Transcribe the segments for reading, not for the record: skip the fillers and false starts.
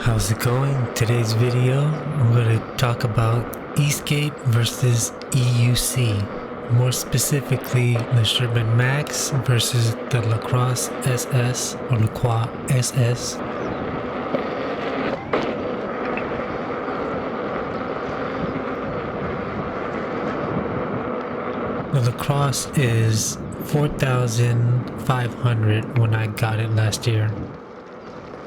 How's it going? Today's video, I'm going to talk about E-Skate versus EUC. More specifically, the Sherman Max versus the Lacrosse SS or Lacroix SS. The Lacrosse is 4,500 when I got it last year,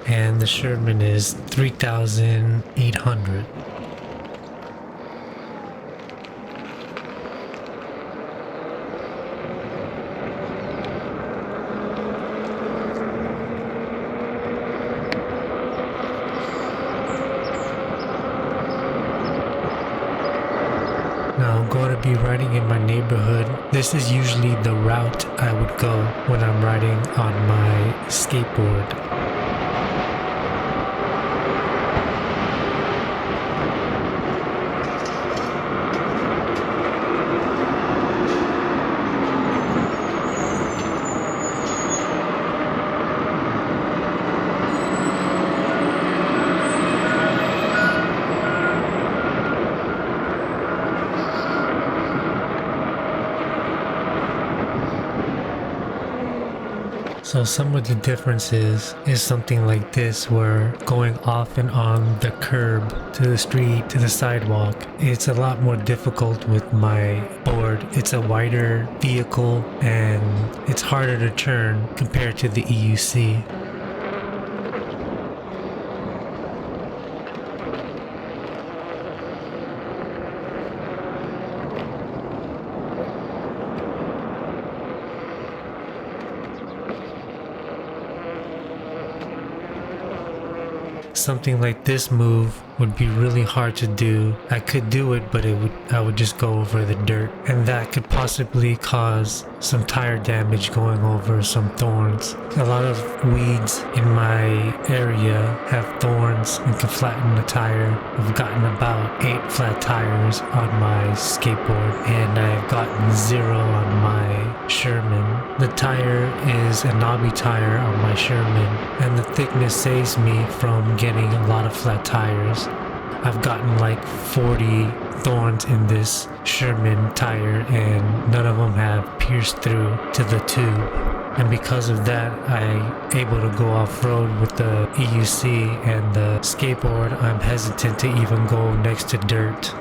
and the Sherman is 3,800. Now I'm going to be riding in my neighborhood. This is usually the route I would go when I'm riding on my skateboard. So some of the differences is something like this, where going off and on the curb to the street to the sidewalk, it's a lot more difficult with my board. It's a wider vehicle and it's harder to turn compared to the EUC. Something like this move would be really hard to do. I could do it, but I would just go over the dirt, and that could possibly cause some tire damage going over some thorns. A lot of weeds in my area have thorns and can flatten the tire. I've gotten about 8 flat tires on my skateboard, and I've gotten 0 on my Sherman. The tire is a knobby tire on my Sherman, and the thickness saves me from getting a lot of flat tires. I've gotten like 40 thorns in this Sherman tire, and none of them have pierced through to the tube. And because of that, I'm able to go off-road with the EUC, and the skateboard, I'm hesitant to even go next to dirt.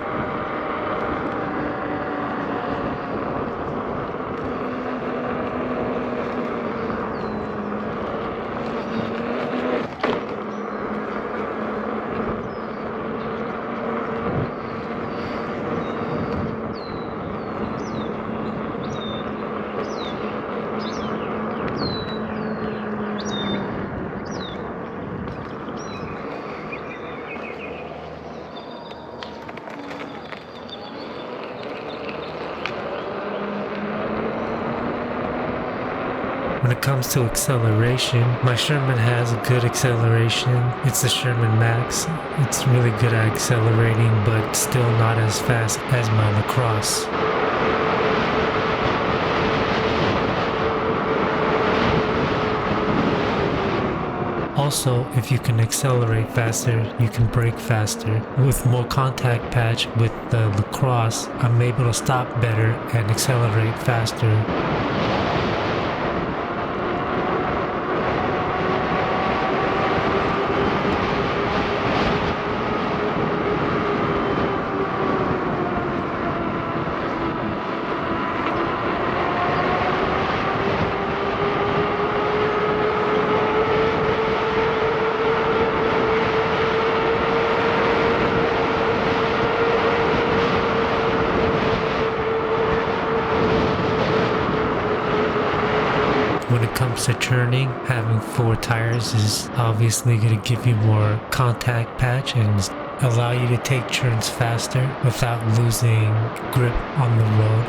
When it comes to acceleration, my Sherman has a good acceleration. It's the Sherman Max. It's really good at accelerating, but still not as fast as my Lacrosse. Also, if you can accelerate faster, you can brake faster. With more contact patch with the Lacrosse, I'm able to stop better and accelerate faster. When it comes to turning, having 4 tires is obviously going to give you more contact patch and allow you to take turns faster without losing grip on the road.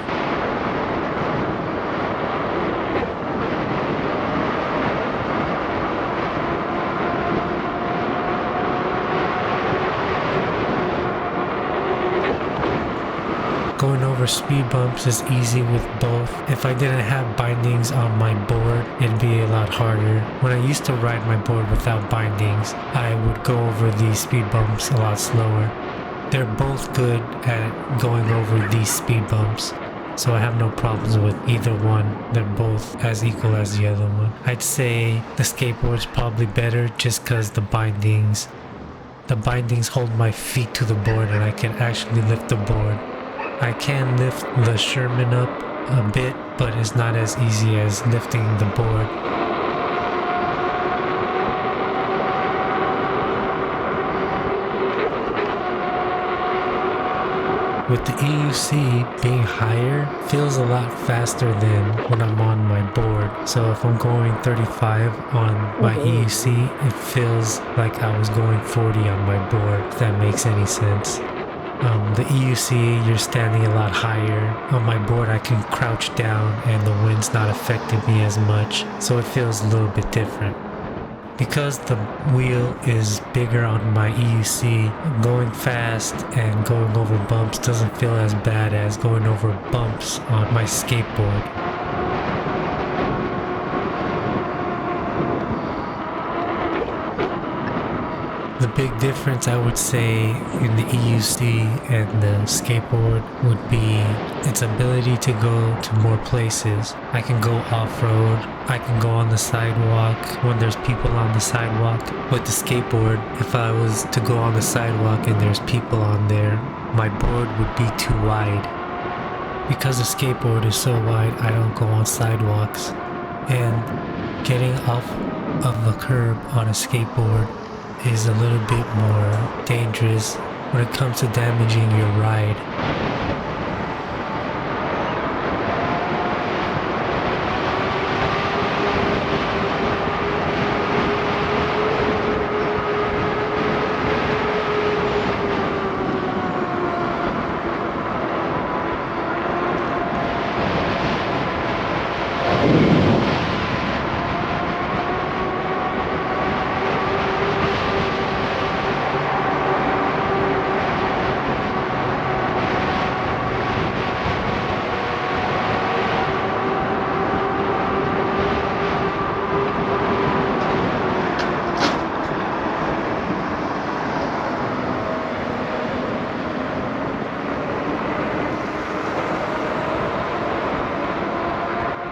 Going over speed bumps is easy with both. If I didn't have bindings on my board, it'd be a lot harder. When I used to ride my board without bindings, I would go over these speed bumps a lot slower. They're both good at going over these speed bumps, so I have no problems with either one. They're both as equal as the other one. I'd say the skateboard's probably better just because the bindings hold my feet to the board and I can actually lift the board. I can lift the Sherman up a bit, but it's not as easy as lifting the board. With the EUC being higher, feels a lot faster than when I'm on my board. So if I'm going 35 on my EUC, it feels like I was going 40 on my board, if that makes any sense. The EUC, you're standing a lot higher. On my board, I can crouch down and the wind's not affecting me as much, so it feels a little bit different. Because the wheel is bigger on my EUC, going fast and going over bumps doesn't feel as bad as going over bumps on my skateboard. The big difference I would say in the EUC and the skateboard would be its ability to go to more places. I can go off-road, I can go on the sidewalk when there's people on the sidewalk. With the skateboard, if I was to go on the sidewalk and there's people on there, my board would be too wide. Because the skateboard is so wide, I don't go on sidewalks. And getting off of the curb on a skateboard is a little bit more dangerous when it comes to damaging your ride.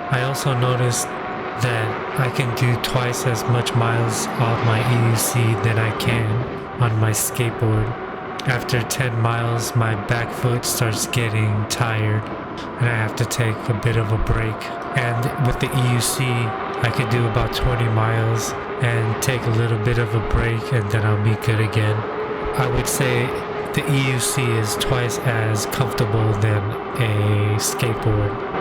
I also noticed that I can do twice as much miles on my EUC than I can on my skateboard. After 10 miles, my back foot starts getting tired and I have to take a bit of a break. And with the EUC, I could do about 20 miles and take a little bit of a break and then I'll be good again. I would say the EUC is twice as comfortable than a skateboard.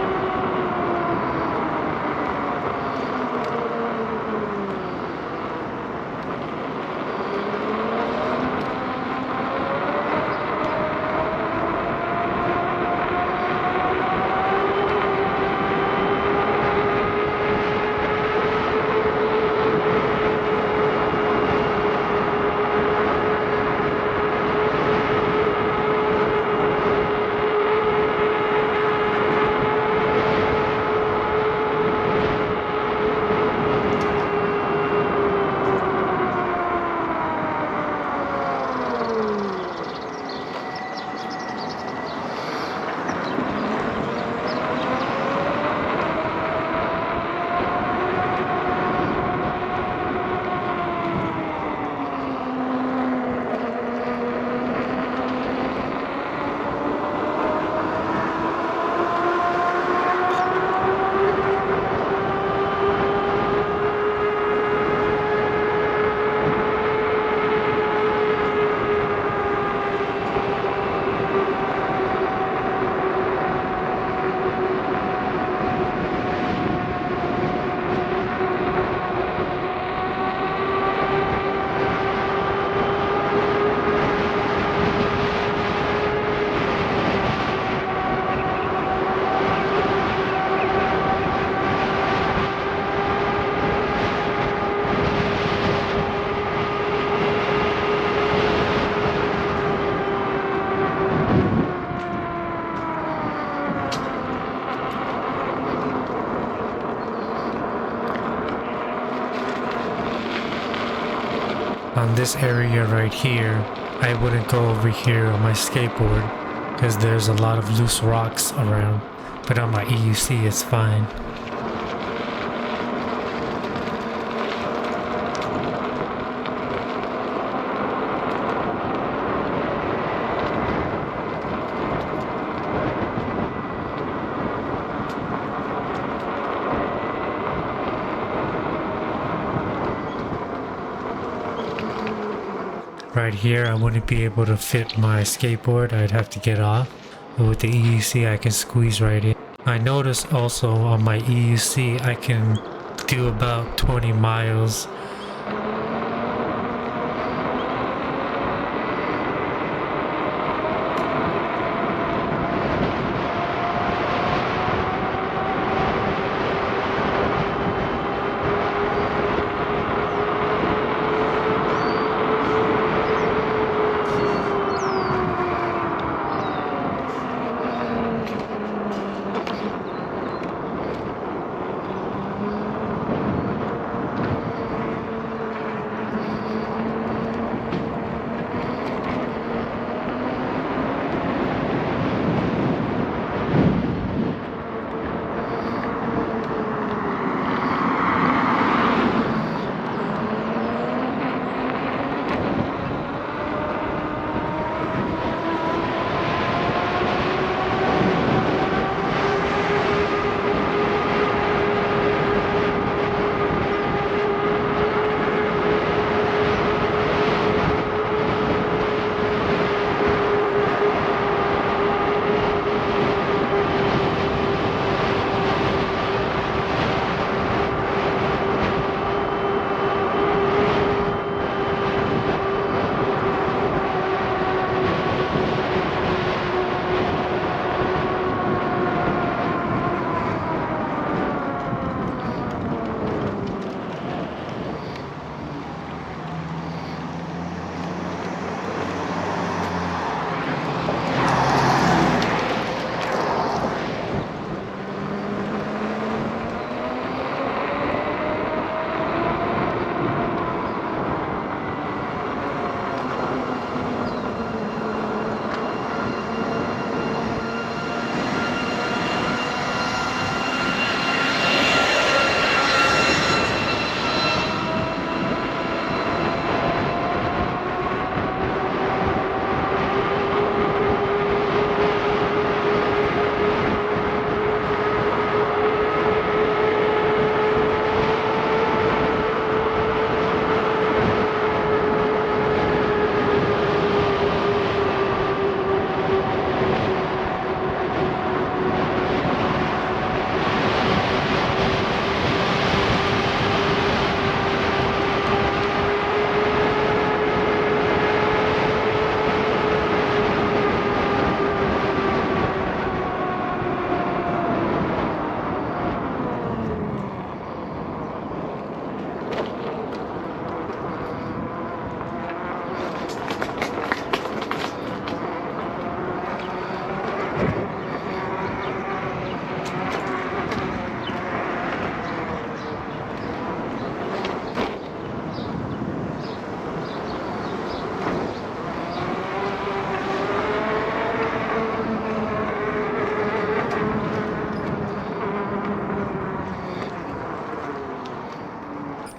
On this area right here, I wouldn't go over here on my skateboard because there's a lot of loose rocks around, but on my EUC it's fine. Right here, I wouldn't be able to fit my skateboard. I'd have to get off. But with the EUC, I can squeeze right in. I noticed also on my EUC, I can do about 20 miles.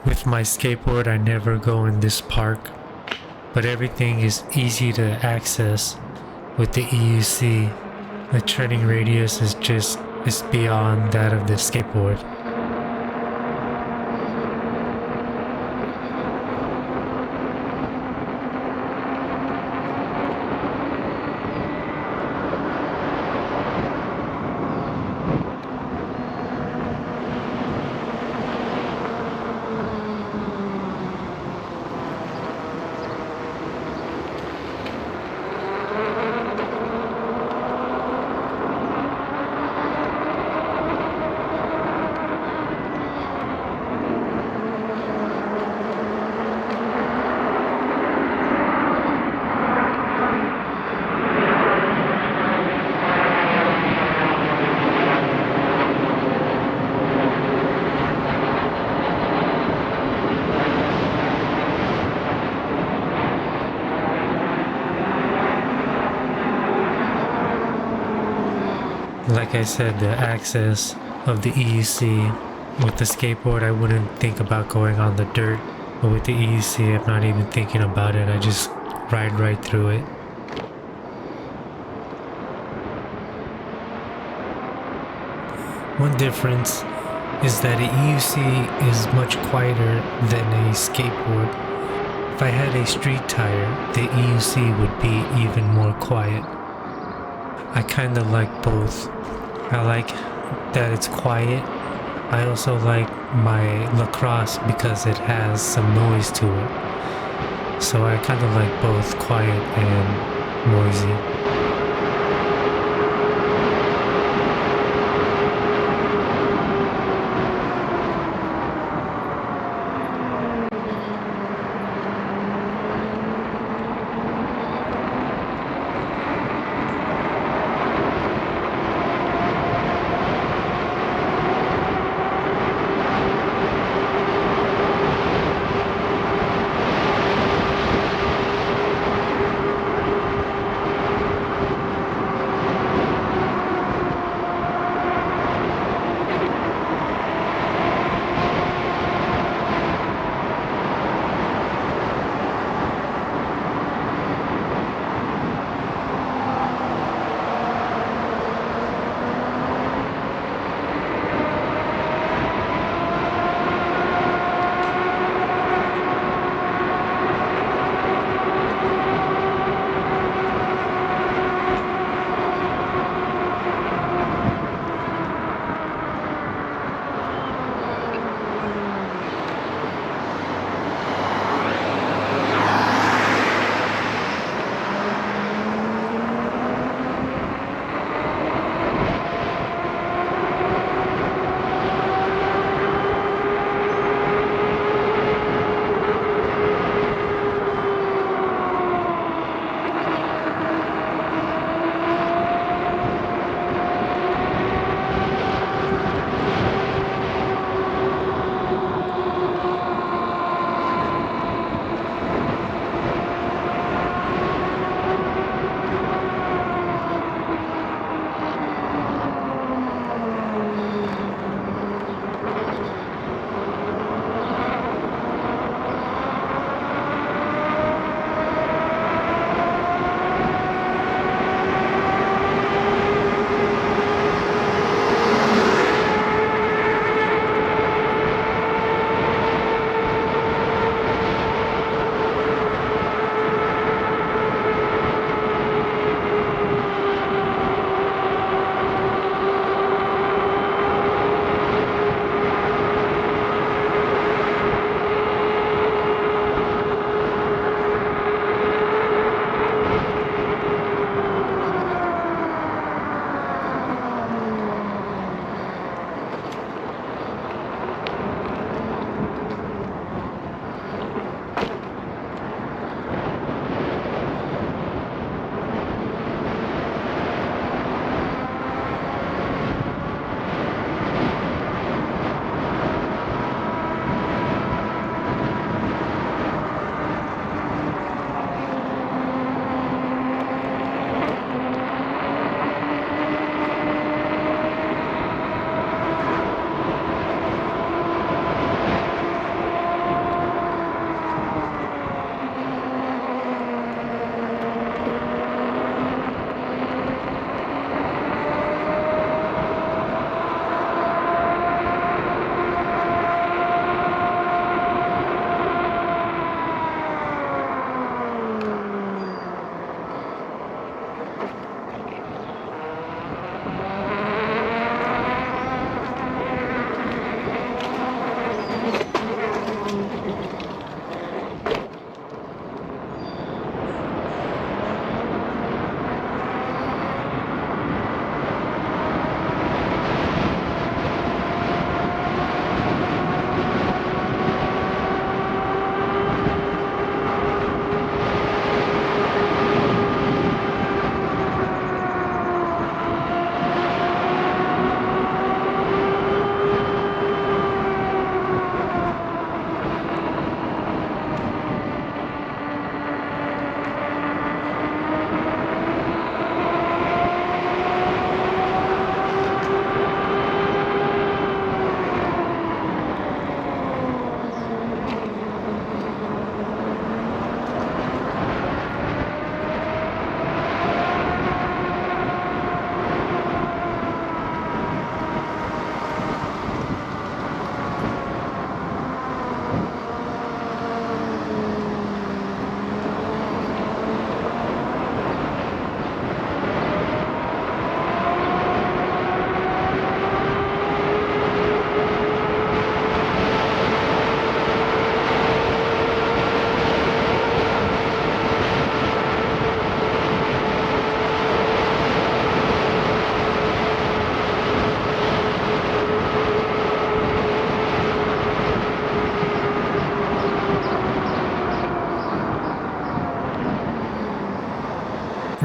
With my skateboard, I never go in this park, but everything is easy to access with the EUC. The turning radius is beyond that of the skateboard. like I said, the access of the EUC. With the skateboard, I wouldn't think about going on the dirt, but with the EUC, I'm not even thinking about it. I just ride right through it. One difference is that a EUC is much quieter than a skateboard. If I had a street tire, the EUC would be even more quiet. I kinda like both. I like that it's quiet. I also like my lacrosse because it has some noise to it. So I kinda like both quiet and noisy.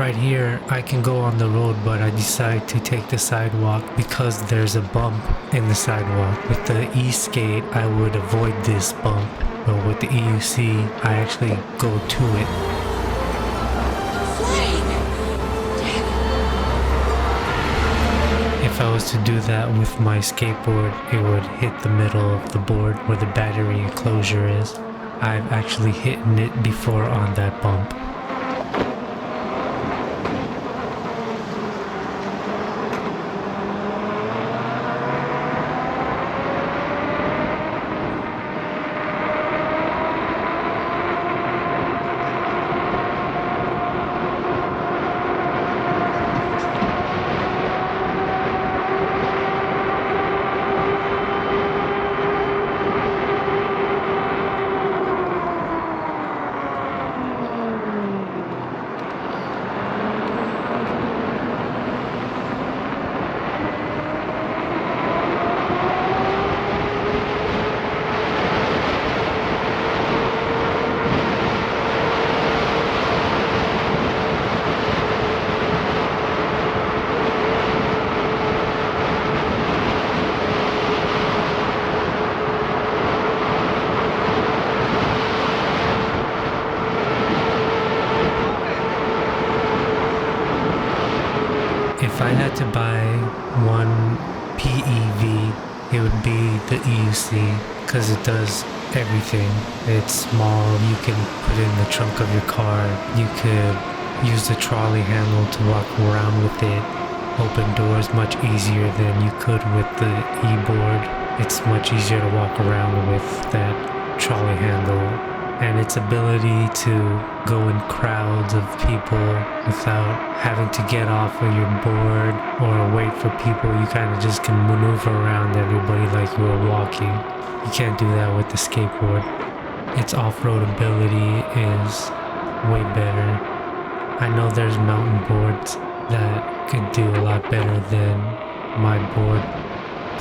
Right here, I can go on the road, but I decide to take the sidewalk because there's a bump in the sidewalk. With the E-Skate, I would avoid this bump, but with the EUC, I actually go to it. If I was to do that with my skateboard, it would hit the middle of the board where the battery enclosure is. I've actually hit it before on that bump. If I had to buy one PEV, it would be the EUC because it does everything. It's small, you can put it in the trunk of your car, you could use the trolley handle to walk around with it, open doors much easier than you could with the E-Board. It's much easier to walk around with that trolley handle, and its ability to go in crowds of people without having to get off of your board or wait for people. You kind of just can maneuver around everybody like you were walking. You can't do that with the skateboard. Its off-road ability is way better. I know there's mountain boards that could do a lot better than my board.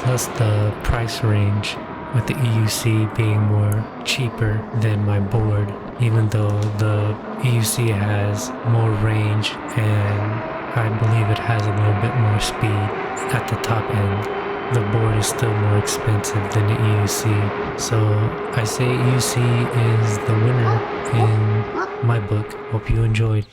Plus the price range with the EUC being more cheaper than my board, even though the EUC has more range and I believe it has a little bit more speed at the top end. The board is still more expensive than the EUC, so I say EUC is the winner in my book. Hope you enjoyed.